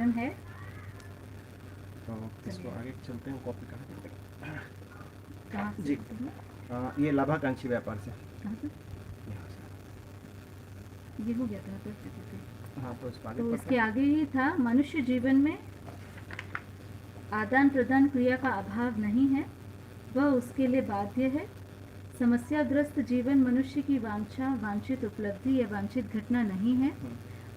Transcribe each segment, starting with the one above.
जीवन है। तो इसको आगे चलते हैं, कॉपी कहाँ कहाँ से जी। चलते हैं? ये लाभाकांक्षी व्यापार से कहाँ से? यहाँ से। ये हो गया था तो हाँ, तो इसको आगे तो पढ़ते इसके हैं। आगे ही था, मनुष्य जीवन में आदान प्रदान क्रिया का अभाव नहीं है, वह उसके लिए बाध्य है। समस्याग्रस्त जीवन मनुष्य की वांछा, वांछित उपलब्धि या वांछित घटना नहीं है,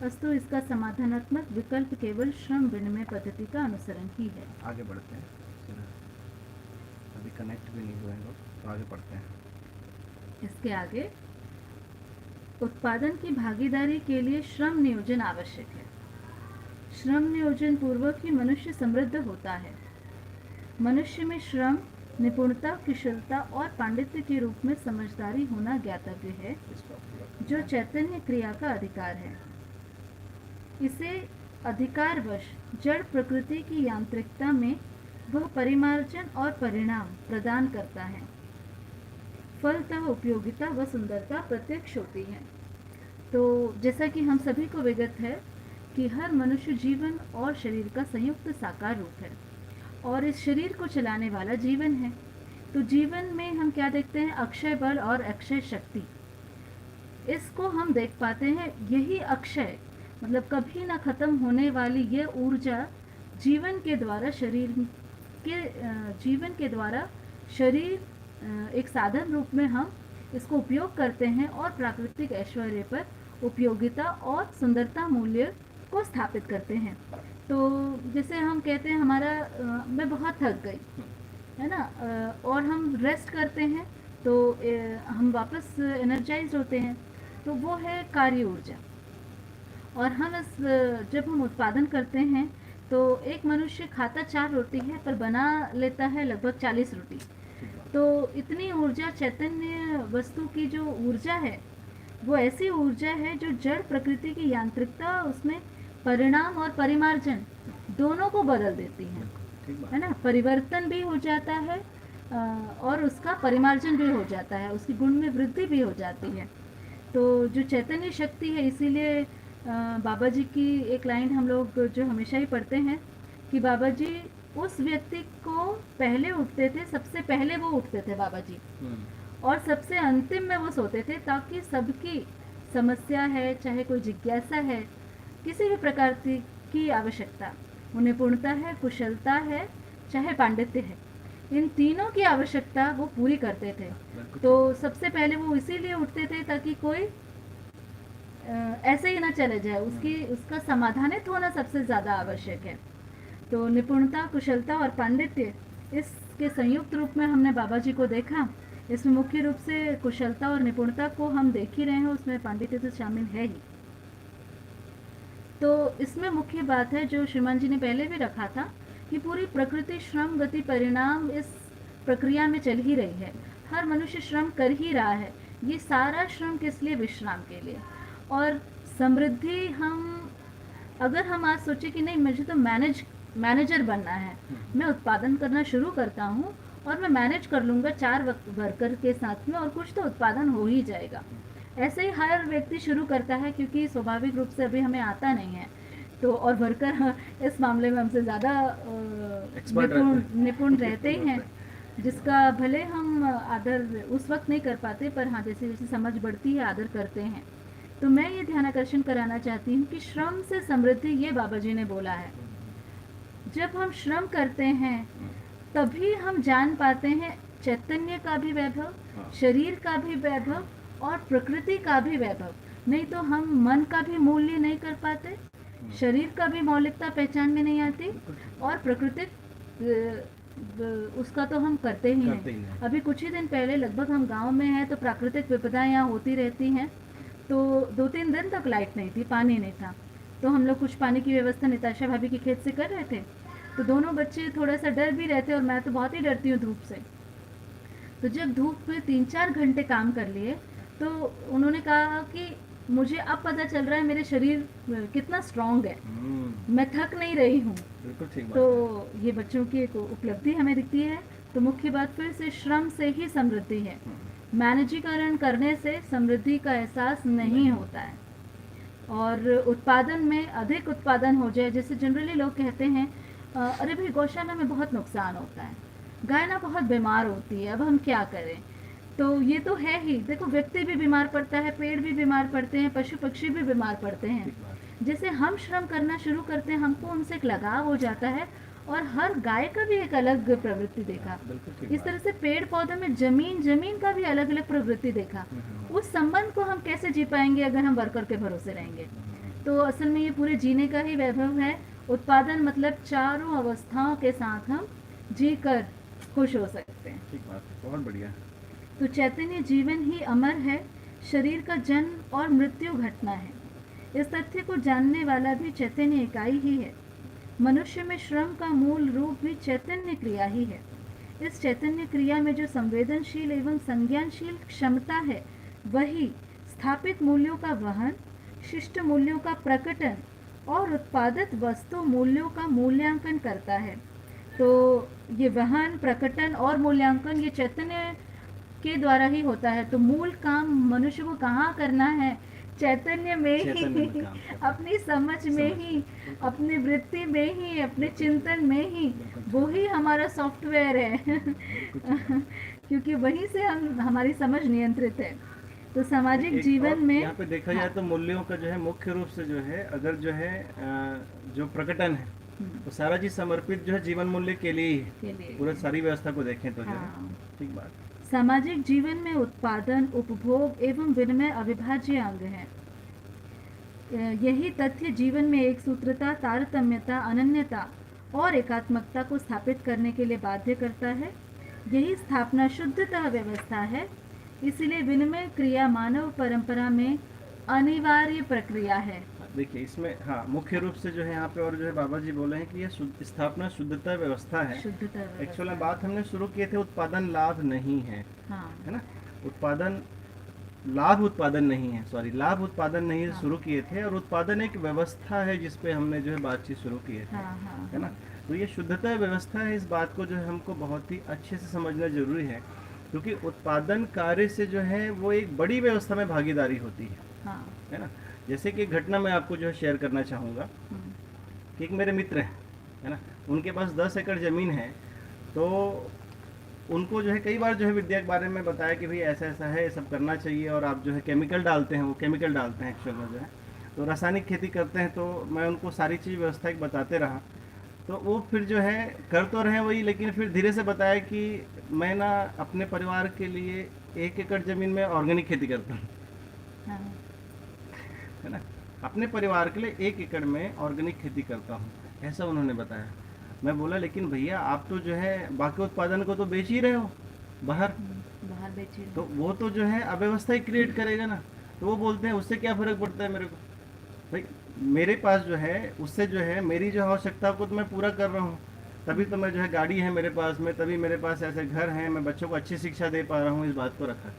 अस्तु इसका समाधानात्मक विकल्प केवल श्रम विनिमय पद्धति का अनुसरण ही है। आगे बढ़ते हैं, अभी कनेक्ट भी नहीं हुए हैं लोग, तो आगे बढ़ते हैं। इसके आगे, उत्पादन की भागीदारी के लिए श्रम नियोजन आवश्यक है। श्रम नियोजन पूर्वक ही मनुष्य समृद्ध होता है। मनुष्य में श्रम, निपुणता, कुशलता और पांडित्य के रूप में समझदारी होना ज्ञातव्य है, जो चैतन्य क्रिया का अधिकार है। इसे अधिकारवश जड़ प्रकृति की यांत्रिकता में वह परिमार्जन और परिणाम प्रदान करता है। फलतः उपयोगिता व सुंदरता प्रत्यक्ष होती है। तो जैसा कि हम सभी को विगत है कि हर मनुष्य जीवन और शरीर का संयुक्त साकार रूप है, और इस शरीर को चलाने वाला जीवन है। तो जीवन में हम क्या देखते हैं? अक्षय बल और अक्षय शक्ति, इसको हम देख पाते हैं। यही अक्षय मतलब कभी ना खत्म होने वाली ये ऊर्जा जीवन के द्वारा शरीर एक साधन रूप में हम इसको उपयोग करते हैं और प्राकृतिक ऐश्वर्य पर उपयोगिता और सुंदरता मूल्य को स्थापित करते हैं। तो जैसे हम कहते हैं हमारा मैं बहुत थक गई, है ना, और हम रेस्ट करते हैं तो हम वापस एनर्जाइज होते हैं, तो वो है कार्य ऊर्जा। और हम जब हम उत्पादन करते हैं तो एक मनुष्य खाता 4 रोटी है पर बना लेता है लगभग 40 रोटी। तो इतनी ऊर्जा, चैतन्य वस्तु की जो ऊर्जा है वो ऐसी ऊर्जा है जो जड़ प्रकृति की यांत्रिकता, उसमें परिणाम और परिमार्जन दोनों को बदल देती है ना। परिवर्तन भी हो जाता है और उसका परिमार्जन भी हो जाता है, उसकी गुण में वृद्धि भी हो जाती है। तो जो चैतन्य शक्ति है, इसीलिए बाबा जी की एक लाइन हम लोग जो हमेशा ही पढ़ते हैं कि बाबा जी उस व्यक्ति को पहले उठते थे, सबसे पहले वो उठते थे बाबा जी, और सबसे अंतिम में वो सोते थे, ताकि सबकी समस्या है, चाहे कोई जिज्ञासा है, किसी भी प्रकार की आवश्यकता, वो निपुणता है, कुशलता है, चाहे पांडित्य है, इन तीनों की आवश्यकता वो पूरी करते थे। तो सबसे पहले वो इसीलिए उठते थे ताकि कोई ऐसे ही ना चले जाए, उसका समाधानित होना सबसे ज़्यादा आवश्यक है। तो निपुणता, कुशलता और पांडित्य, इसके संयुक्त रूप में हमने बाबा जी को देखा। इसमें मुख्य रूप से कुशलता और निपुणता को हम देख ही रहे हैं, उसमें पांडित्य तो शामिल है ही। तो इसमें मुख्य बात है जो श्रीमान जी ने पहले भी रखा था कि पूरी प्रकृति श्रम, गति, परिणाम इस प्रक्रिया में चल ही रही है। हर मनुष्य श्रम कर ही रहा है। ये सारा श्रम किस लिए? विश्राम के लिए। और समृद्धि, अगर हम आज सोचे कि नहीं मुझे तो मैनेजर बनना है, मैं उत्पादन करना शुरू करता हूँ और मैं मैनेज कर लूँगा 4 वर्कर के साथ में और कुछ तो उत्पादन हो ही जाएगा। ऐसे ही हर व्यक्ति शुरू करता है, क्योंकि स्वाभाविक रूप से अभी हमें आता नहीं है। तो और वर्कर इस मामले में हमसे ज़्यादा निपुण रहते ही हैं, जिसका भले हम आदर उस वक्त नहीं कर पाते, पर हाँ जैसे जैसे समझ बढ़ती है आदर करते हैं। तो मैं ये ध्यान आकर्षण कराना चाहती हूँ कि श्रम से समृद्धि, ये बाबा जी ने बोला है। जब हम श्रम करते हैं तभी हम जान पाते हैं चैतन्य का भी वैभव, शरीर का भी वैभव और प्रकृति का भी वैभव। नहीं तो हम मन का भी मूल्य नहीं कर पाते, शरीर का भी मौलिकता पहचान में नहीं आती, और प्रकृति उसका तो हम करते ही नहीं। अभी कुछ ही दिन पहले लगभग हम गांव में हैं, तो प्राकृतिक विपदाएं यहाँ होती रहती हैं। तो 2-3 दिन तक लाइट नहीं थी, पानी नहीं था। तो हम लोग कुछ पानी की व्यवस्था निताशा भाभी के खेत से कर रहे थे। तो दोनों बच्चे थोड़ा सा डर भी रहते, और मैं तो बहुत ही डरती हूँ धूप से। तो जब धूप में 3-4 घंटे काम कर लिए, तो उन्होंने कहा कि मुझे अब पता चल रहा है मेरे शरीर कितना स्ट्रांग है, मैं थक नहीं रही हूँ। तो ये बच्चों की एक उपलब्धि हमें दिखती है। तो मुख्य बात फिर से श्रम से ही समृद्धि है। मैनेजीकरण करने से समृद्धि का एहसास नहीं होता है। और उत्पादन में अधिक उत्पादन हो जाए। जैसे जनरली लोग कहते हैं अरे भाई गौशाला में बहुत नुकसान होता है, गाय ना बहुत बीमार होती है, अब हम क्या करें। तो ये तो है ही, देखो व्यक्ति भी बीमार पड़ता है, पेड़ भी बीमार पड़ते हैं, पशु पक्षी भी बीमार पड़ते हैं। ठीक बात। जैसे हम श्रम करना शुरू करते हैं, हमको उनसे एक लगाव हो जाता है, और हर गाय का भी एक अलग प्रवृत्ति देखा। बिल्कुल ठीक इस बात। तरह से पेड़ पौधों में जमीन का भी अलग अलग प्रवृत्ति देखा। उस संबंध को हम कैसे जी पाएंगे अगर हम वर्कर के भरोसे रहेंगे। तो असल में ये पूरे जीने का ही वैभव है। उत्पादन मतलब चारों अवस्थाओं के साथ हम जी कर खुश हो सकते हैं। ठीक बात है, बहुत बढ़िया। तो चैतन्य जीवन ही अमर है, शरीर का जन्म और मृत्यु घटना है। इस तथ्य को जानने वाला भी चैतन्य इकाई ही है। मनुष्य में श्रम का मूल रूप भी चैतन्य क्रिया ही है। इस चैतन्य क्रिया में जो संवेदनशील एवं संज्ञानशील क्षमता है, वही स्थापित मूल्यों का वहन, शिष्ट मूल्यों का प्रकटन और उत्पादित वस्तु मूल्यों का मूल्यांकन करता है। तो ये वहन, प्रकटन और मूल्यांकन ये चैतन्य के द्वारा ही होता है। तो मूल काम मनुष्य को कहाँ करना है? चैतन्य में चैतन्य में ही, काम करना है। अपनी समझ में ही, अपनी वृत्ति में ही, अपने चिंतन में ही। वो ही हमारा सॉफ्टवेयर है क्योंकि वहीं से हम हमारी समझ नियंत्रित है। तो सामाजिक एक जीवन और में यहाँ पे देखा जाए हाँ, तो मूल्यों का जो है मुख्य रूप से जो है, अगर जो है जो प्रकटन है, तो सारा चीज समर्पित जो है जीवन मूल्य के लिए ही है। के लिए पूरा सारी व्यवस्था को देखें तो जो है। हाँ। ठीक बात। सामाजिक जीवन में उत्पादन, उपभोग एवं विनिमय अविभाज्य अंग हैं। यही तथ्य जीवन में एक सूत्रता, तारतम्यता, अनन्यता और एकात्मकता को स्थापित करने के लिए बाध्य करता है। यही स्थापना शुद्धतः व्यवस्था है। इसलिए विनिमय क्रिया मानव परंपरा में अनिवार्य प्रक्रिया है। देखिए इसमें हाँ मुख्य रूप से जो है यहाँ पे और जो है बाबा जी बोले हैं कि ये स्थापना शुद्धता व्यवस्था है। शुद्धतः एक्चुअल में व्यवस्था। बात हमने शुरू किए थे, उत्पादन लाभ नहीं है, हाँ है ना। उत्पादन लाभ उत्पादन नहीं है, सॉरी, लाभ उत्पादन नहीं है, हाँ। शुरू किए थे। और उत्पादन एक व्यवस्था है जिसपे हमने जो है बातचीत शुरू किए थे, हाँ हाँ है ना। तो ये शुद्धता व्यवस्था है, इस बात को जो है हमको बहुत ही अच्छे से समझना जरूरी है, क्योंकि उत्पादन कार्य से जो है वो एक बड़ी व्यवस्था में भागीदारी होती हाँ है ना। जैसे कि एक घटना मैं आपको जो है शेयर करना चाहूँगा हम्म, कि एक मेरे मित्र हैं, है ना, उनके पास 10 एकड़ ज़मीन है। तो उनको जो है कई बार जो है विद्या के बारे में बताया कि भाई ऐसा ऐसा है, ये सब करना चाहिए, और आप जो है केमिकल डालते हैं, वो केमिकल डालते हैं एक्चुअल में जो है, तो रासायनिक खेती करते हैं। तो मैं उनको सारी चीज़ व्यवस्था एक बताते रहा, तो वो फिर जो है कर तो रहे वही, लेकिन फिर धीरे से बताया कि मैं ना अपने परिवार के लिए 1 एकड़ ज़मीन में ऑर्गेनिक खेती करता हूँ, हाँ है ना। अपने परिवार के लिए 1 एकड़ में ऑर्गेनिक खेती करता हूँ, ऐसा उन्होंने बताया। मैं बोला लेकिन भैया आप तो जो है बाकी उत्पादन को तो बेच ही रहे हो बाहर, बाहर बेचे। तो वो तो जो है अव्यवस्था ही क्रिएट करेगा ना। तो वो बोलते हैं उससे क्या फ़र्क पड़ता है मेरे को, भाई मेरे पास जो है उससे जो है मेरी जो आवश्यकता को तो मैं पूरा कर रहा हूँ, तभी तो मैं जो है गाड़ी है मेरे पास में, तभी मेरे पास ऐसे घर हैं, मैं बच्चों को अच्छी शिक्षा दे पा रहा हूँ, इस बात को रखा।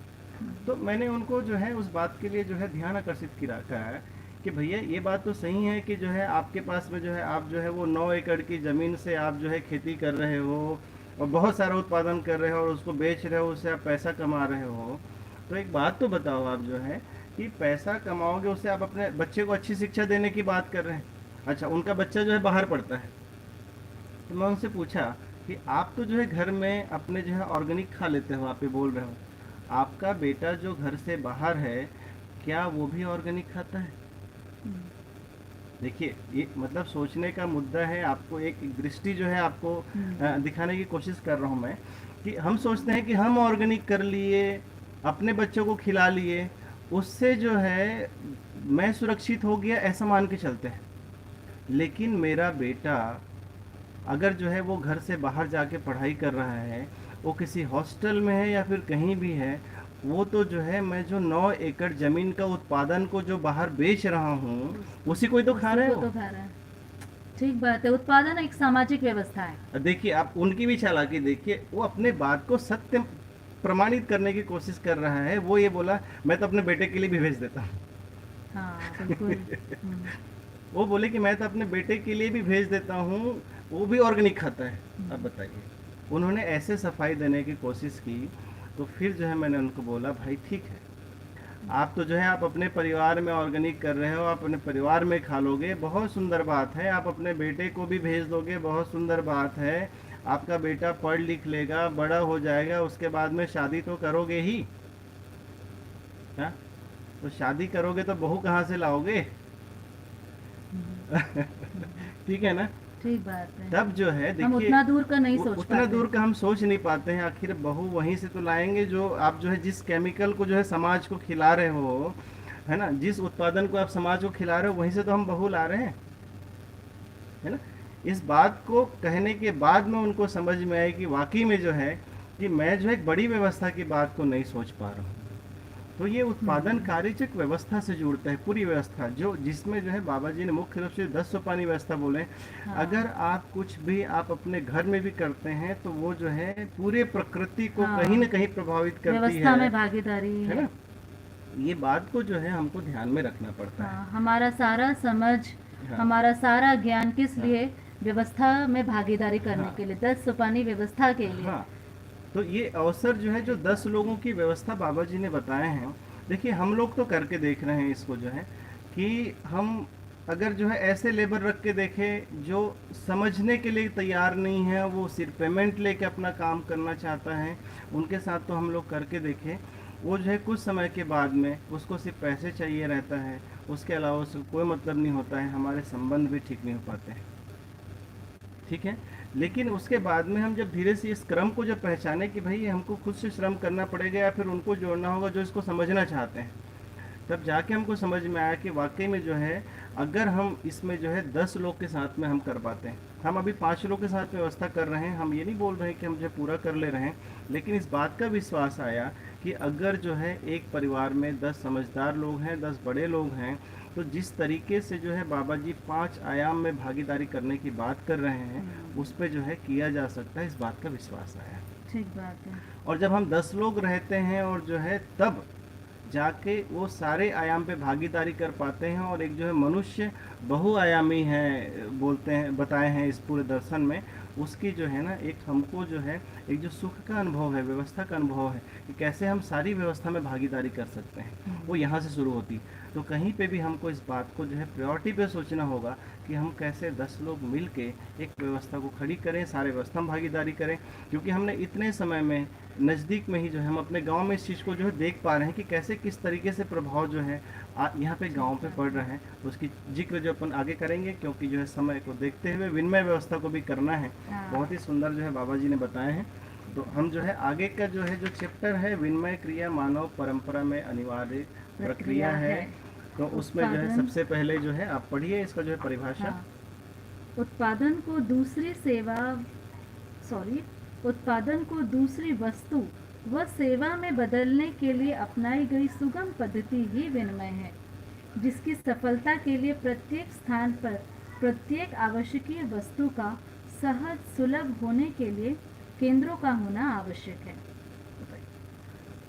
तो मैंने उनको जो है उस बात के लिए जो है ध्यान आकर्षित किया है कि भैया ये बात तो सही है कि जो है आपके पास में जो है आप जो है वो 9 एकड़ की ज़मीन से आप जो है खेती कर रहे हो और बहुत सारा उत्पादन कर रहे हो और उसको बेच रहे हो, उससे आप पैसा कमा रहे हो। तो एक बात तो बताओ आप जो है कि पैसा कमाओगे उससे, आप अपने बच्चे को अच्छी शिक्षा देने की बात कर रहे हैं। अच्छा, उनका बच्चा जो है बाहर पढ़ता है, तो मैं उनसे पूछा कि आप तो जो है घर में अपने जो है ऑर्गेनिक खा लेते हो, आप ये बोल रहे हो, आपका बेटा जो घर से बाहर है क्या वो भी ऑर्गेनिक खाता है? देखिए ये मतलब सोचने का मुद्दा है, आपको एक दृष्टि जो है आपको दिखाने की कोशिश कर रहा हूँ मैं, कि हम सोचते हैं कि हम ऑर्गेनिक कर लिए, अपने बच्चों को खिला लिए, उससे जो है मैं सुरक्षित हो गया ऐसा मान के चलते हैं। लेकिन मेरा बेटा अगर जो है वो घर से बाहर जाके पढ़ाई कर रहा है, वो किसी हॉस्टल में है या फिर कहीं भी है, वो तो जो है मैं जो 9 एकड़ ज़मीन का उत्पादन को जो बाहर बेच रहा हूँ उसी को ही तो खा रहे उसी को हो। तो खा रहा है। ठीक बात है, उत्पादन एक सामाजिक व्यवस्था है। देखिए आप उनकी भी चालाकी देखिए, वो अपने बात को सत्य प्रमाणित करने की कोशिश कर रहा है। वो ये बोला मैं तो अपने बेटे के लिए भी भेज देता हूँ। हाँ बिल्कुल। वो बोले कि मैं तो अपने बेटे के लिए भी भेज देता हूँ, वो भी ऑर्गेनिक खाता है। अब बताइए, उन्होंने ऐसे सफाई देने की कोशिश की। तो फिर जो है मैंने उनको बोला भाई ठीक है, आप तो जो है आप अपने परिवार में ऑर्गेनिक कर रहे हो, आप अपने परिवार में खा लोगे, बहुत सुंदर बात है। आप अपने बेटे को भी भेज दोगे, बहुत सुंदर बात है। आपका बेटा पढ़ लिख लेगा, बड़ा हो जाएगा, उसके बाद में शादी तो करोगे ही। हाँ, तो शादी करोगे तो बहू कहाँ से लाओगे? ठीक है ना? ठीक बात है। तब जो है हम देखिए, उतना दूर का नहीं सोच उतना पाते। दूर का हम सोच नहीं पाते हैं। आखिर बहू वहीं से तो लाएंगे जो आप जो है जिस केमिकल को जो है समाज को खिला रहे हो, है ना, जिस उत्पादन को आप समाज को खिला रहे हो वहीं से तो हम बहू ला रहे हैं, है ना। इस बात को कहने के बाद में उनको समझ में आए कि वाकई में जो है कि मैं जो है एक बड़ी व्यवस्था की बात को नहीं सोच पा रहा हूँ। तो ये उत्पादन कार्यचक व्यवस्था से जुड़ता है, पूरी व्यवस्था जो जिसमें जो है बाबा जी ने मुख्य रूप से 10 सोपानी व्यवस्था बोले। हाँ। अगर आप कुछ भी आप अपने घर में भी करते हैं तो वो जो है पूरे प्रकृति को हाँ। कहीं न कहीं प्रभावित करती व्यवस्था में है भागीदारी ना। ये बात को जो है हमको ध्यान में रखना पड़ता है। हाँ, हमारा सारा समझ, हाँ। हमारा सारा ज्ञान किस हाँ। लिए? व्यवस्था में भागीदारी करने हाँ। के लिए, 10 सोपानी व्यवस्था के लिए। हाँ, तो ये अवसर जो है जो 10 लोगों की व्यवस्था बाबा जी ने बताए हैं, देखिए हम लोग तो करके देख रहे हैं इसको जो है कि हम अगर जो है ऐसे लेबर रख के देखें जो समझने के लिए तैयार नहीं है, वो सिर्फ पेमेंट लेके अपना काम करना चाहता है, उनके साथ तो हम लोग करके देखें, वो जो है कुछ समय के बाद में उसको सिर्फ पैसे चाहिए रहता है, उसके अलावा उसको कोई मतलब नहीं होता है, हमारे संबंध भी ठीक नहीं हो पाते हैं। ठीक है, लेकिन उसके बाद में हम जब धीरे से इस क्रम को जब पहचाने कि भाई हमको खुद से श्रम करना पड़ेगा या फिर उनको जोड़ना होगा जो इसको समझना चाहते हैं, तब जाके हमको समझ में आया कि वाकई में जो है अगर हम इसमें जो है 10 लोग के साथ में हम कर पाते हैं। हम अभी 5 लोग के साथ व्यवस्था कर रहे हैं, हम ये नहीं बोल रहे हैं कि हम जो है पूरा कर ले रहे हैं, लेकिन इस बात का विश्वास आया कि अगर जो है एक परिवार में 10 समझदार लोग हैं, 10 बड़े लोग हैं, तो जिस तरीके से जो है बाबा जी 5 आयाम में भागीदारी करने की बात कर रहे हैं उस पे जो है किया जा सकता है, इस बात का विश्वास आया। ठीक बात है। और जब हम 10 लोग रहते हैं और जो है तब जाके वो सारे आयाम पे भागीदारी कर पाते हैं, और एक जो है मनुष्य बहुआयामी है बोलते हैं, बताए हैं इस पूरे दर्शन में, उसकी जो है ना एक हमको जो है एक जो सुख का अनुभव है, व्यवस्था का अनुभव है कि कैसे हम सारी व्यवस्था में भागीदारी कर सकते हैं, वो यहाँ से शुरू होती। तो कहीं पे भी हमको इस बात को जो है प्रायोरिटी पे सोचना होगा कि हम कैसे 10 लोग मिल के एक व्यवस्था को खड़ी करें, सारे व्यवस्था में भागीदारी करें, क्योंकि हमने इतने समय में नज़दीक में ही जो है हम अपने गांव में इस चीज़ को जो है देख पा रहे हैं कि कैसे किस तरीके से प्रभाव जो है यहाँ पे गांव पे पड़ रहे हैं। उसकी जिक्र जो अपन आगे करेंगे, क्योंकि जो है समय को देखते हुए विनिमय व्यवस्था को भी करना है। बहुत ही सुंदर जो है बाबा जी ने बताए हैं। तो हम जो है आगे का जो है जो चैप्टर है विनिमय क्रिया मानव परंपरा में अनिवार्य प्रक्रिया है, तो उसमें जो है सबसे पहले जो है आप पढ़िए इसका जो है परिभाषा। हाँ। उत्पादन को दूसरी वस्तु व सेवा में बदलने के लिए अपनाई गई सुगम पद्धति ही विनिमय है, जिसकी सफलता के लिए प्रत्येक स्थान पर प्रत्येक आवश्यकीय वस्तु का सहज सुलभ होने के लिए केंद्रों का होना आवश्यक है।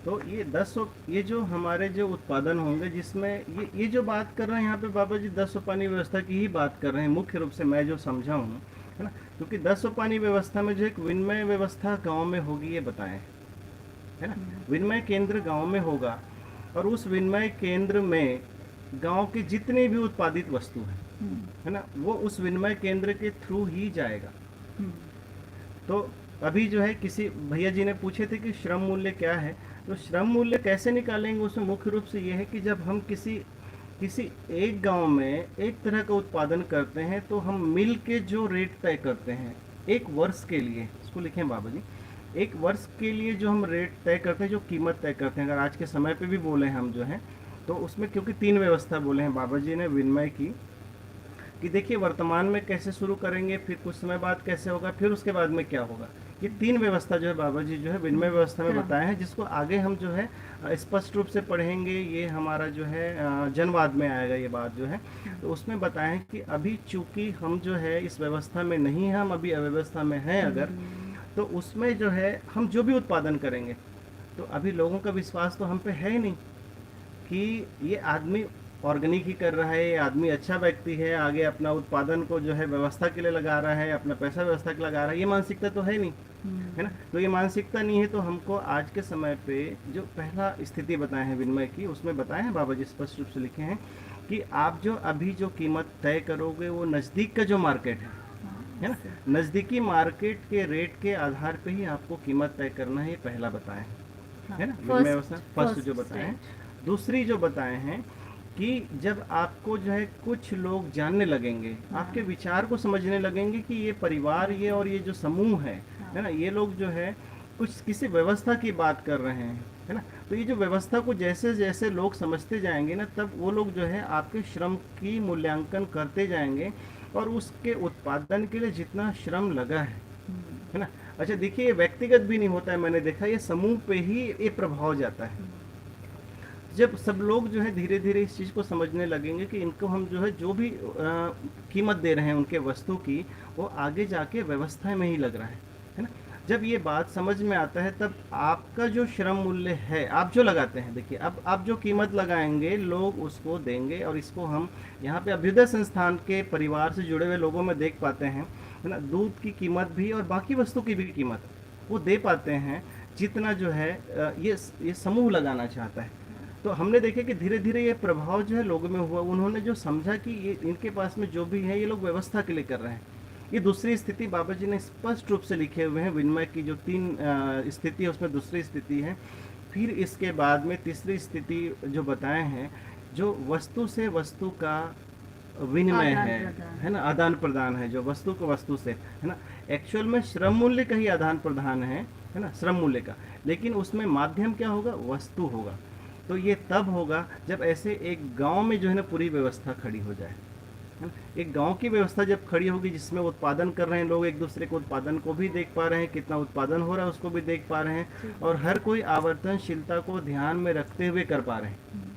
तो ये जो हमारे जो उत्पादन होंगे, जिसमें ये जो बात कर रहे हैं यहाँ पे बाबा जी 10 सोपानी व्यवस्था की ही बात कर रहे हैं मुख्य रूप से, मैं जो समझा हूँ, है ना, क्योंकि 10 सोपानी व्यवस्था में जो एक विनिमय व्यवस्था गांव में होगी ये बताएं, है ना। विनिमय केंद्र गांव में होगा और उस विनिमय केंद्र में गांव के जितने भी उत्पादित वस्तु हैं, है ना, वो उस विनिमय केंद्र के थ्रू ही जाएगा। तो अभी जो है किसी भैया जी ने पूछे थे कि श्रम मूल्य क्या है, तो श्रम मूल्य कैसे निकालेंगे, उसमें मुख्य रूप से ये है कि जब हम किसी एक गांव में एक तरह का उत्पादन करते हैं तो हम मिल के जो रेट तय करते हैं एक वर्ष के लिए, इसको लिखें बाबा जी, एक वर्ष के लिए जो हम रेट तय करते हैं, जो कीमत तय करते हैं, अगर आज के समय पे भी बोले हम जो है, तो उसमें क्योंकि 3 व्यवस्था बोले हैं बाबा जी ने विनिमय की, कि देखिए वर्तमान में कैसे शुरू करेंगे, फिर कुछ समय बाद कैसे होगा, फिर उसके बाद में क्या होगा। ये 3 व्यवस्था जो है बाबा जी जो है विनिमय व्यवस्था में बताए हैं, जिसको आगे हम जो है स्पष्ट रूप से पढ़ेंगे। ये हमारा जो है जनवाद में आएगा ये बात जो है, तो उसमें बताएं कि अभी चूंकि हम जो है इस व्यवस्था में नहीं हैं, हम अभी अव्यवस्था में हैं अगर, तो उसमें जो है हम जो भी उत्पादन करेंगे, तो अभी लोगों का विश्वास तो हम पे है ही नहीं कि ये आदमी ऑर्गेनिक ही कर रहा है, ये आदमी अच्छा व्यक्ति है, आगे अपना उत्पादन को जो है व्यवस्था के लिए लगा रहा है, अपना पैसा व्यवस्था के लिए लगा रहा है, ये मानसिकता तो है नहीं, है ना। तो ये मानसिकता नहीं है, तो हमको आज के समय पे जो पहला स्थिति बताए हैं विनिमय की, उसमें बताए हैं बाबा जी स्पष्ट रूप से लिखे हैं कि आप जो अभी जो कीमत तय करोगे वो नज़दीक का जो मार्केट है ना, नज़दीकी मार्केट के रेट के आधार पे ही आपको कीमत तय करना है, ये पहला बताए हैं, है ना, विनिमय व्यवस्था फर्स्ट जो बताए हैं। दूसरी जो बताए हैं कि जब आपको जो है कुछ लोग जानने लगेंगे, आपके विचार को समझने लगेंगे कि ये परिवार, ये और ये जो समूह है ना, ये लोग जो है कुछ किसी व्यवस्था की बात कर रहे हैं, है ना। तो ये जो व्यवस्था को जैसे जैसे लोग समझते जाएंगे ना, तब वो लोग जो है आपके श्रम की मूल्यांकन करते जाएंगे और उसके उत्पादन के लिए जितना श्रम लगा है ना। अच्छा देखिए, ये व्यक्तिगत भी नहीं होता है, मैंने देखा ये समूह पे ही ये प्रभाव जाता है। जब सब लोग जो है धीरे धीरे इस चीज़ को समझने लगेंगे कि इनको हम जो है जो भी कीमत दे रहे हैं उनके वस्तु की, वो आगे जाके व्यवस्था में ही लग रहा है ना। जब ये बात समझ में आता है, तब आपका जो श्रम मूल्य है, आप जो लगाते हैं, देखिए अब आप जो कीमत लगाएंगे लोग उसको देंगे, और इसको हम यहाँ पे अभ्युदय संस्थान के परिवार से जुड़े हुए लोगों में देख पाते हैं, है ना। दूध की कीमत भी और बाकी वस्तु की भी कीमत वो दे पाते हैं जितना जो है ये समूह लगाना चाहता है। तो हमने देखे कि धीरे धीरे ये प्रभाव जो है लोगों में हुआ, उन्होंने जो समझा कि ये इनके पास में जो भी है ये लोग व्यवस्था के लिए कर रहे हैं। ये दूसरी स्थिति बाबा जी ने स्पष्ट रूप से लिखे हुए हैं, विनिमय की जो 3 स्थिति है उसमें दूसरी स्थिति है। फिर इसके बाद में तीसरी स्थिति जो बताए हैं, जो वस्तु से वस्तु का विनिमय है ना, आदान प्रदान है, जो वस्तु को वस्तु से, है ना। एक्चुअल में श्रम मूल्य का ही आदान प्रदान है ना, श्रम मूल्य का, लेकिन उसमें माध्यम क्या होगा, वस्तु होगा। तो ये तब होगा जब ऐसे एक गांव में जो है ना पूरी व्यवस्था खड़ी हो जाए, है ना। एक गांव की व्यवस्था जब खड़ी होगी जिसमें उत्पादन कर रहे हैं लोग, एक दूसरे को उत्पादन को भी देख पा रहे हैं, कितना उत्पादन हो रहा है उसको भी देख पा रहे हैं, और हर कोई आवर्तनशीलता को ध्यान में रखते हुए कर पा रहे हैं।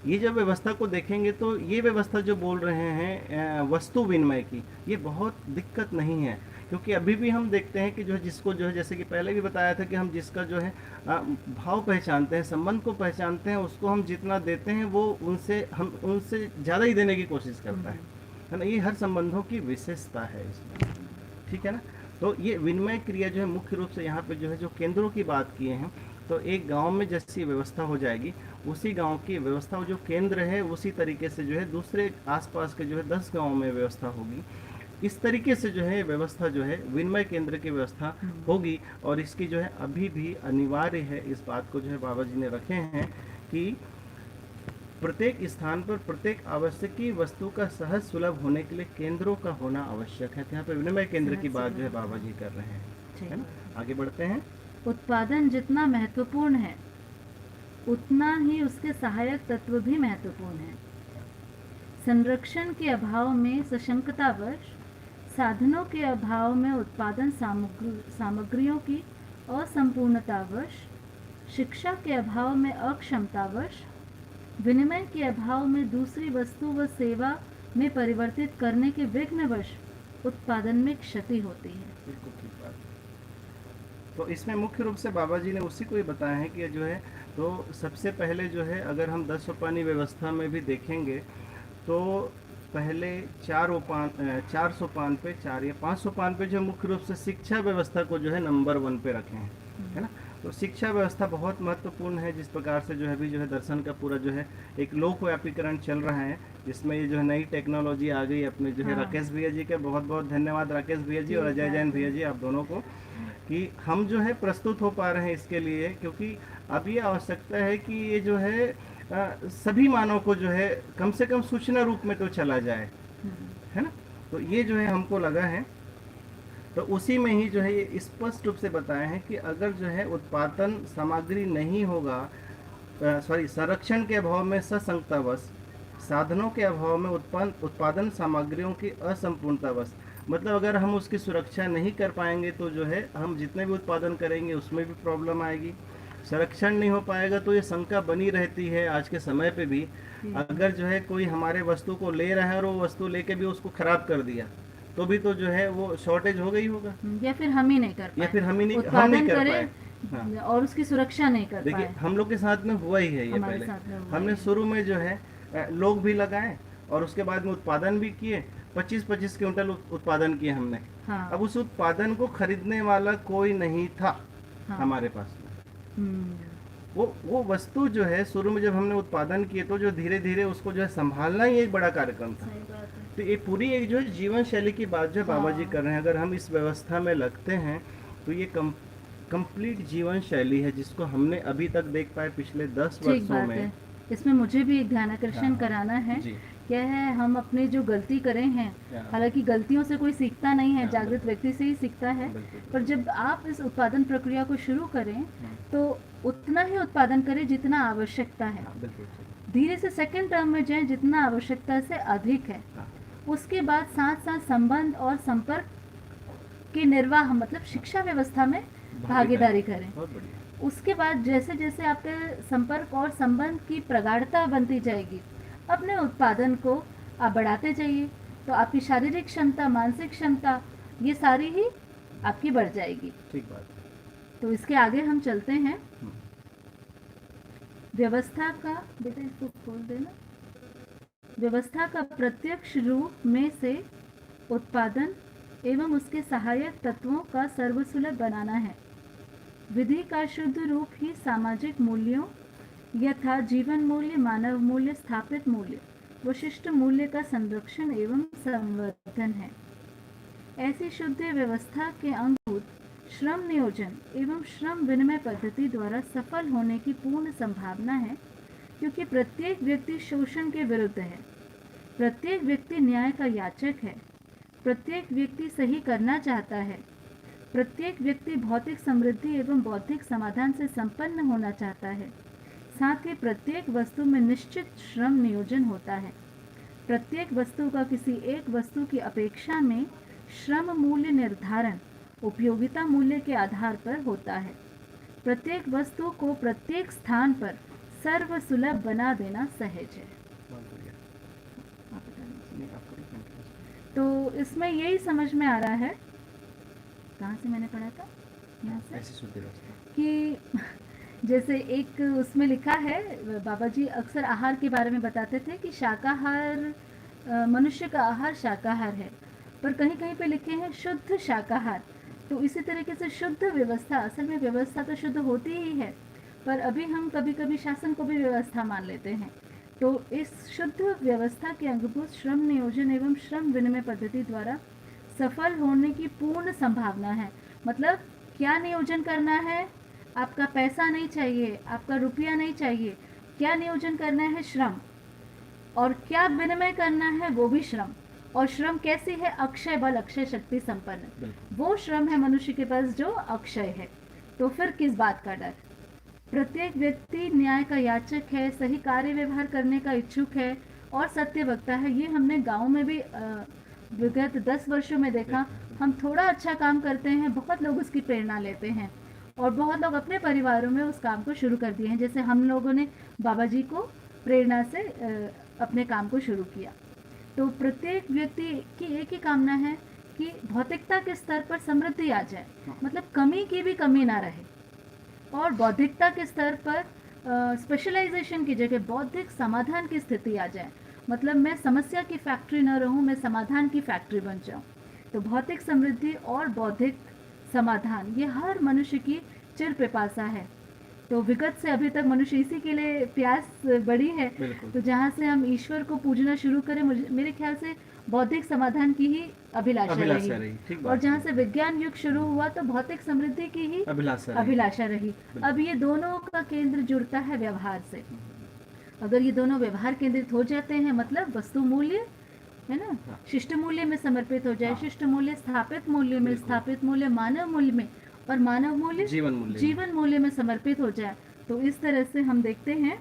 ये जब व्यवस्था को देखेंगे तो ये व्यवस्था जो बोल रहे हैं वस्तु विनिमय की, ये बहुत दिक्कत नहीं है, क्योंकि अभी भी हम देखते हैं कि जो है जिसको जो है, जैसे कि पहले भी बताया था कि हम जिसका जो है भाव पहचानते हैं, संबंध को पहचानते हैं, उसको हम जितना देते हैं वो हम उनसे ज़्यादा ही देने की कोशिश करता है ना। ये हर संबंधों की विशेषता है इसमें, ठीक है ना। तो ये विनिमय क्रिया जो है मुख्य रूप से यहाँ पे जो है जो केंद्रों की बात किए हैं, तो एक गांव में जैसी व्यवस्था हो जाएगी, उसी गांव की व्यवस्था जो केंद्र है उसी तरीके से जो है दूसरे आसपास के जो है 10 गाँव में व्यवस्था होगी। इस तरीके से जो है व्यवस्था जो है विनिमय केंद्र की व्यवस्था होगी, और इसकी जो है अभी भी अनिवार्य है, इस बात को जो है बाबा जी ने रखे हैं कि प्रत्येक स्थान पर प्रत्येक आवश्यक वस्तु का सहज सुलभ होने के लिए केंद्रों का होना आवश्यक है। यहाँ पे विनिमय केंद्र की बात जो है बाबा जी कर रहे हैं, है ना। आगे बढ़ते हैं। उत्पादन जितना महत्वपूर्ण है उतना ही उसके सहायक तत्व भी महत्वपूर्ण है। संरक्षण के अभाव में सशंकतावश, साधनों के अभाव में उत्पादन सामग्रियों की असंपूर्णतावश, शिक्षा के अभाव में अक्षमतावश, विनिमय के अभाव में दूसरी वस्तु व सेवा में परिवर्तित करने के विघ्नवश उत्पादन में क्षति होती है। बिल्कुल ठीक बात। तो इसमें मुख्य रूप से बाबा जी ने उसी को ही बताया है कि जो है, तो सबसे पहले जो है अगर हम 10 सोपानी व्यवस्था में भी देखेंगे तो पहले 4 सोपान पे 4 या 5 सोपान पे जो मुख्य रूप से शिक्षा व्यवस्था को जो है नंबर 1 पे रखे हैं, है ना। तो शिक्षा व्यवस्था बहुत महत्वपूर्ण है। जिस प्रकार से जो है अभी जो है दर्शन का पूरा जो है एक लोक व्यापीकरण चल रहा है, जिसमें ये जो है नई टेक्नोलॉजी आ गई अपने जो है राकेश भैया जी के बहुत बहुत धन्यवाद, राकेश भैया जी और अजय जैन भैया जी, आप दोनों को, कि हम जो है प्रस्तुत हो पा रहे हैं इसके लिए, क्योंकि अब ये आवश्यकता है कि ये जो है सभी मानव को जो है कम से कम सूचना रूप में तो चला जाए, है ना। तो ये जो है हमको लगा है, तो उसी में ही जो है ये स्पष्ट रूप से बताया है कि अगर जो है उत्पादन सामग्री नहीं होगा, संरक्षण के अभाव में सशंकतावश, साधनों के अभाव में उत्पादन सामग्रियों की असंपूर्णतावश, मतलब अगर हम उसकी सुरक्षा नहीं कर पाएंगे तो जो है हम जितने भी उत्पादन करेंगे उसमें भी प्रॉब्लम आएगी। संरक्षण नहीं हो पाएगा तो ये शंका बनी रहती है आज के समय पे भी, अगर जो है कोई हमारे वस्तु को ले रहा है और वो वस्तु लेके भी उसको खराब कर दिया तो भी तो जो है वो शॉर्टेज हो गई होगा, या फिर हम ही नहीं कर पाए, या फिर हम नहीं कर पाए, हाँ। और उसकी सुरक्षा नहीं कर पाए। देखिए हम लोग के साथ में हुआ ही है ये, पहले हमने शुरू में जो है लोग भी लगाए और उसके बाद में उत्पादन भी किए। 25-25 क्विंटल उत्पादन किए हमने। हाँ। अब उस उत्पादन को खरीदने वाला कोई नहीं था हाँ। हमारे पास में। हम्म। वो वस्तु जो है शुरू में जब हमने उत्पादन किए तो जो धीरे धीरे उसको जो है संभालना ही एक बड़ा कार्यक्रम था। सही बात है। तो ये पूरी एक जो है जीवन शैली की बात जो है बाबा जी हाँ। कर रहे हैं, अगर हम इस व्यवस्था में लगते हैं तो ये कंप्लीट जीवन शैली है जिसको हमने अभी तक देख पाए पिछले 10 ठीक वर्षों बात में। है। इसमें मुझे भी एक ध्यानाकर्षण हाँ, कराना है। जी। क्या है, हम अपने जो गलती करे हैं, हाँ। हालांकि गलतियों से कोई सीखता नहीं है, हाँ, जागृत बिल्कुल। व्यक्ति से ही सीखता है। बिल्कुल, पर बिल्कुल। जब आप इस उत्पादन प्रक्रिया को शुरू करें हाँ, तो उतना ही उत्पादन करें जितना आवश्यकता है। हाँ, बिल्कुल सही। धीरे से सेकंड टर्म में जाएं जितना आवश्यकता से अधिक है। हाँ, उसके बाद साथ साथ संबंध और संपर्क के निर्वाह मतलब शिक्षा व्यवस्था में भागीदारी करें। बहुत बढ़िया। उसके बाद जैसे जैसे आपके संपर्क और संबंध की प्रगाढ़ता बनती जाएगी, अपने उत्पादन को आप बढ़ाते जाइए, तो आपकी शारीरिक क्षमता, मानसिक क्षमता, ये सारी ही आपकी बढ़ जाएगी। ठीक बात है। तो इसके आगे हम चलते हैं। हम्म, व्यवस्था का, बेटा इसको खोल देना। व्यवस्था का प्रत्यक्ष रूप में से उत्पादन एवं उसके सहायक तत्वों का सर्वसुलभ बनाना है। विधि का शुद्ध रूप ही सामाजिक मूल्यों यथा जीवन मूल्य, मानव मूल्य, स्थापित मूल्य, विशिष्ट मूल्य का संरक्षण एवं संवर्धन है। ऐसी शुद्ध व्यवस्था के अंगभूत श्रम नियोजन एवं श्रम विनिमय पद्धति द्वारा सफल होने की पूर्ण संभावना है, क्योंकि प्रत्येक व्यक्ति शोषण के विरुद्ध है, प्रत्येक व्यक्ति न्याय का याचक है, प्रत्येक व्यक्ति सही करना चाहता है, प्रत्येक व्यक्ति भौतिक समृद्धि एवं बौद्धिक समाधान से संपन्न होना चाहता है। साथ ही प्रत्येक वस्तु में निश्चित श्रम नियोजन होता है। प्रत्येक वस्तु का किसी एक वस्तु की अपेक्षा में श्रम मूल्य निर्धारण उपयोगिता मूल्य के आधार पर होता है। प्रत्येक वस्तु को प्रत्येक स्थान पर सर्वसुलभ बना देना सहज है। बहुत बढ़िया। आप बता दीजिए। नहीं, आपको नहीं कंटिन्यू। तो इसमें यही समझ में आ रहा है, कहाँ से मैंने पढ़ा था, यहाँ से, ऐसी शुद्ध व्यवस्था कि जैसे एक उसमें लिखा है, बाबा जी अक्सर आहार के बारे में बताते थे कि शाकाहार, मनुष्य का आहार शाकाहार है, पर कहीं कहीं पे लिखे हैं शुद्ध शाकाहार। तो इसी तरीके से शुद्ध व्यवस्था, असल में व्यवस्था तो शुद्ध होती ही है, पर अभी हम कभी कभी शासन को भी व्यवस्था मान लेते हैं। तो इस शुद्ध व्यवस्था के अंगभूत श्रम नियोजन एवं श्रम विनिमय पद्धति द्वारा सफल होने की पूर्ण संभावना है। मतलब क्या नियोजन करना है, आपका पैसा नहीं चाहिए, आपका रुपया नहीं चाहिए, क्या नियोजन करना है, श्रम, और क्या विनिमय करना है, वो भी श्रम। और श्रम कैसी है, अक्षय बल, अक्षय शक्ति संपन्न, वो श्रम है मनुष्य के पास जो अक्षय है। तो फिर किस बात का डर। प्रत्येक व्यक्ति न्याय का याचक है, सही कार्य व्यवहार करने का इच्छुक है और सत्य वक्ता है। ये हमने गांव में भी विगत 10 वर्षों में देखा। हम थोड़ा अच्छा काम करते हैं, बहुत लोग उसकी प्रेरणा लेते हैं और बहुत लोग अपने परिवारों में उस काम को शुरू कर दिए हैं। जैसे हम लोगों ने बाबा जी को प्रेरणा से अपने काम को शुरू किया। तो प्रत्येक व्यक्ति की एक ही कामना है कि भौतिकता के स्तर पर समृद्धि आ जाए, मतलब कमी की भी कमी ना रहे, और बौद्धिकता के स्तर पर स्पेशलाइजेशन की जगह बौद्धिक समाधान की स्थिति आ जाए। मतलब मैं समस्या की फैक्ट्री न रहूं, मैं समाधान की फैक्ट्री बन जाऊं। तो भौतिक समृद्धि और बौद्धिक समाधान, ये हर मनुष्य की चिर पिपासा है। तो विगत से अभी तक मनुष्य इसी के लिए प्यास बड़ी है। तो जहाँ से हम ईश्वर को पूजना शुरू करें, मेरे ख्याल से बौद्धिक समाधान की ही अभिलाषा रही। और जहाँ से विज्ञान युग शुरू हुआ तो भौतिक समृद्धि की ही अभिलाषा रही। अब ये दोनों का केंद्र जुड़ता है व्यवहार से। अगर ये दोनों व्यवहार केंद्रित हो जाते हैं, मतलब वस्तु मूल्य है ना, शिष्ट मूल्य में समर्पित हो जाए, शिष्ट मूल्य स्थापित मूल्य में, स्थापित मूल्य मानव मूल्य में, और मानव मूल्य जीवन मूल्य में समर्पित हो जाए, तो इस तरह से हम देखते हैं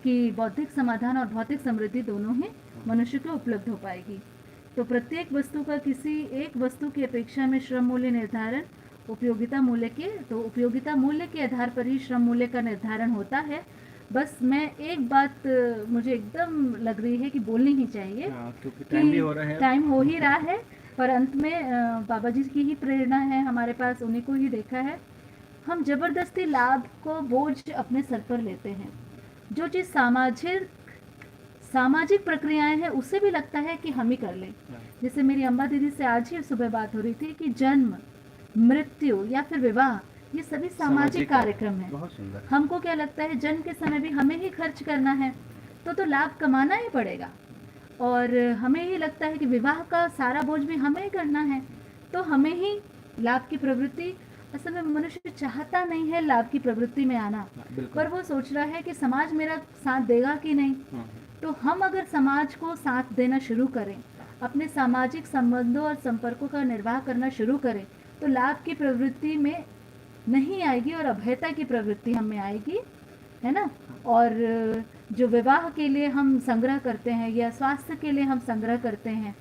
कि बौद्धिक समाधान और भौतिक समृद्धि दोनों ही मनुष्य को उपलब्ध हो पाएगी। तो प्रत्येक वस्तु का किसी एक वस्तु की अपेक्षा में श्रम मूल्य निर्धारण उपयोगिता मूल्य के, तो उपयोगिता मूल्य के आधार पर ही श्रम मूल्य का निर्धारण होता है। बस मैं एक बात मुझे एकदम लग रही है कि बोलनी ही चाहिए, क्योंकि टाइम भी हो रहा है, टाइम हो ही रहा है, पर अंत में बाबा जी की ही प्रेरणा है हमारे पास, उन्हीं को ही देखा है। हम जबरदस्ती लाभ को बोझ अपने सर पर लेते हैं। जो चीज़ सामाजिक प्रक्रियाएं हैं उससे भी लगता है कि हम ही कर लें। हाँ, जैसे मेरी अम्बा दीदी से आज ही सुबह बात हो रही थी कि जन्म, मृत्यु या फिर विवाह, ये सभी सामाजिक कार्यक्रम हैं। बहुत सुंदर। हमको क्या लगता है जन्म के समय भी हमें ही खर्च करना है, तो लाभ कमाना ही पड़ेगा, और हमें ही लगता है कि विवाह का सारा बोझ भी हमें ही करना है, तो हमें ही लाभ की प्रवृत्ति। असल में मनुष्य चाहता नहीं है लाभ की प्रवृत्ति में आना, हाँ, बिल्कुल। पर वो सोच रहा है कि समाज मेरा साथ देगा कि नहीं। हाँ, तो हम अगर समाज को साथ देना शुरू करें, अपने सामाजिक संबंधों और संपर्कों का निर्वाह करना शुरू करें, तो लाभ की प्रवृत्ति में नहीं आएगी और अभयता की प्रवृत्ति हम में आएगी, है ना। और जो विवाह के लिए हम संग्रह करते हैं, या स्वास्थ्य के लिए हम संग्रह करते हैं,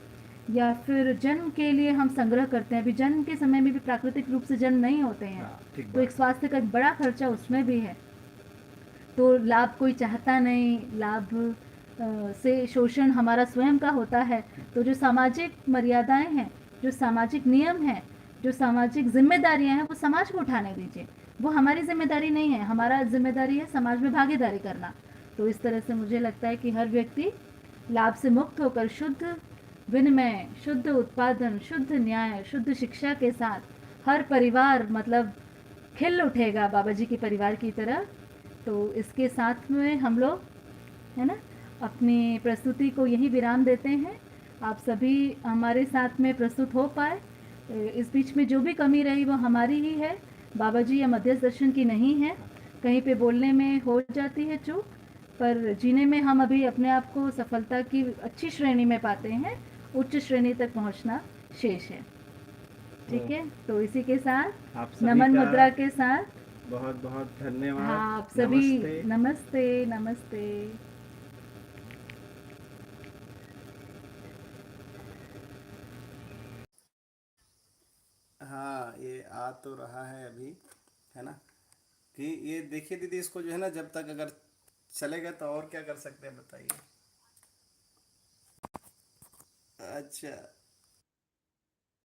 या फिर जन्म के लिए हम संग्रह करते हैं, अभी जन्म के समय में भी प्राकृतिक रूप से जन्म नहीं होते हैं, हाँ, ठीक तो एक बात। स्वास्थ्य का एक बड़ा खर्चा उसमें भी है। तो लाभ कोई चाहता नहीं, लाभ से शोषण हमारा स्वयं का होता है। तो जो सामाजिक मर्यादाएं हैं, जो सामाजिक नियम हैं, जो सामाजिक जिम्मेदारियां हैं, वो समाज को उठाने दीजिए, वो हमारी जिम्मेदारी नहीं है। हमारा जिम्मेदारी है समाज में भागीदारी करना। तो इस तरह से मुझे लगता है कि हर व्यक्ति लाभ से मुक्त होकर शुद्ध विनिमय, शुद्ध उत्पादन, शुद्ध न्याय, शुद्ध शिक्षा के साथ हर परिवार मतलब खिल उठेगा बाबा जी के परिवार की तरह। तो इसके साथ में हम लोग, है ना, अपनी प्रस्तुति को यही विराम देते हैं। आप सभी हमारे साथ में प्रस्तुत हो पाए। इस बीच में जो भी कमी रही वो हमारी ही है, बाबा जी या मध्यस्थ दर्शन की नहीं है। कहीं पे बोलने में हो जाती है चूक, पर जीने में हम अभी अपने आप को सफलता की अच्छी श्रेणी में पाते हैं। उच्च श्रेणी तक पहुंचना शेष है। ठीक है, तो इसी के साथ आप सभी नमन का मुद्रा के साथ बहुत बहुत धन्यवाद। हाँ, आप सभी नमस्ते। नमस्ते नमस्ते। हाँ, ये आ तो रहा है अभी, है ना, कि ये देखिए दीदी, इसको जो है ना, जब तक अगर चलेगा तो और क्या कर सकते हैं बताइए। अच्छा।